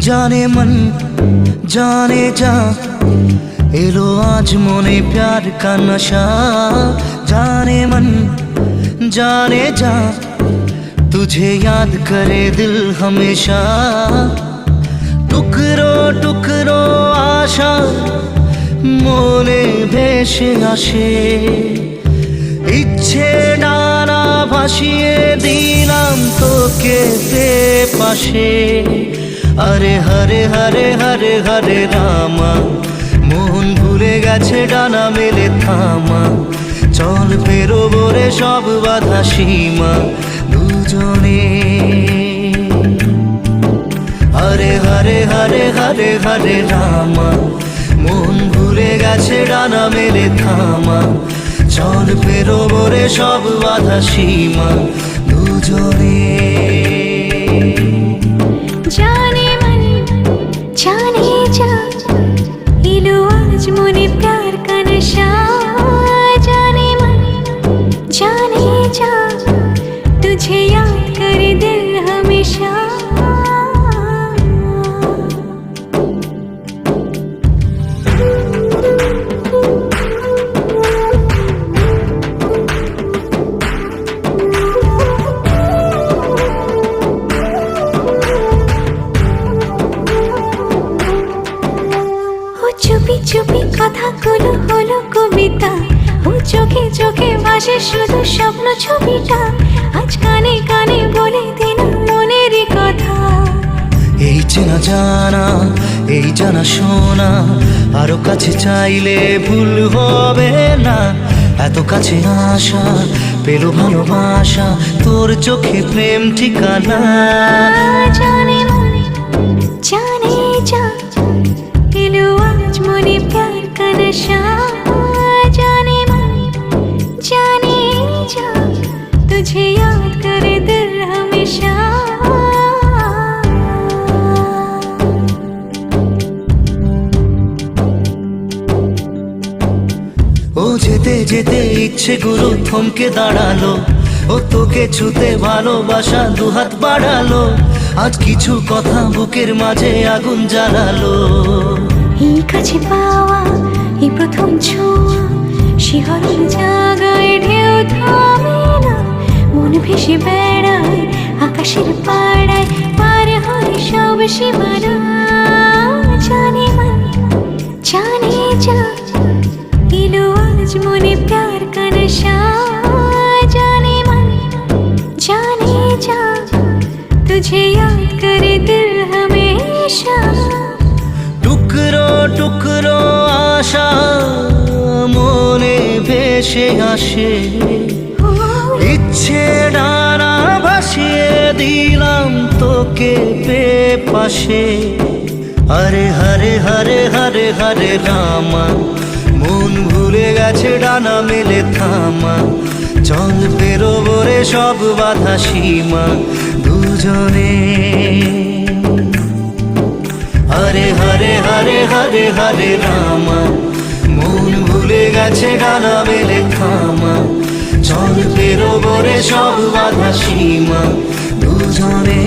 जाने मन जाने जा एलो आज मोने प्यार का नशा। जाने मन जाने जा तुझे याद करे दिल हमेशा। टुकरो टुकरो आशा मोने भेसे आशे इच्छे डाना भासिए दिलाम तोके दे पाशे। अरे हरे हरे हरे हरे रामा मोहन भूले गेछे डाना मेले थामा। चल पेरोबो रे सब बाधा सीमा दुजने। हरे हरे हरे हरे हरे रामा मोहन भूले गेछे डाना मेले थामा। चल पेरोबो रे सब बाधा सीमा दुजने। जाने मन जाने जा एलो आज मोने प्यार का नशा। जाने मन जाने जा तुझे याद करे दिल हमेशा। চুপি চুপি কথাগুলো হলো কবিতা। ও চোখে চোখে ভাসে শুধু স্বপ্ন ছবিটা। আজ কানে কানে বলে দিলাম মনেরই কথা। এই চেনা জানা এই জানা শোনা আরো কাছে চাইলে ভুল হবে না। এত কাছে আসা পেলো ভালোবাসা তোর চোখে প্রেম ঠিকানা। জানে মন জানে যা एलो आज मोने प्यार का नशा। जाने मन जाने जा तुझे याद करे दिल हमेशा। ও যেতে যেতে ইচ্ছে গুলো থমকে দাঁড়ালো। ও তোকে ছুতে ভালোবাসা দুহাত বাড়ালো। আজ কিছু কথা বুকের মাঝে আগুন জ্বালালো। এই কাছে পাওয়া এই প্রথম ছোঁয়া শিহরণ জাগায় ঢেউ থামে না। মন ভেসে বেড়ায় আকাশের পাড়ায় পার হয় সব সীমানা। জানে মন জানে যা এলো আজ মোনে প্যার কা নশা। জানে মন জানে যা तुझे याद करे दिल हमेशा। টুকরো টুকরো আশা মনে ভেসে আসে ইচ্ছে ডানা ভাসিয়ে দিলাম তোকে পাশে। হরে হরে হরে হরে হরে রামা মন ভুলে গেছে ডানা মেলে থামা। চল পেরোবো রে সব বাধা সীমা দুজনে। হরে হরে হরে হরে হরে রামা মন ভুলে গেছে ডানা মেলে থামা। চল পেরোবো রে সব বাধা সীমা দুজনে।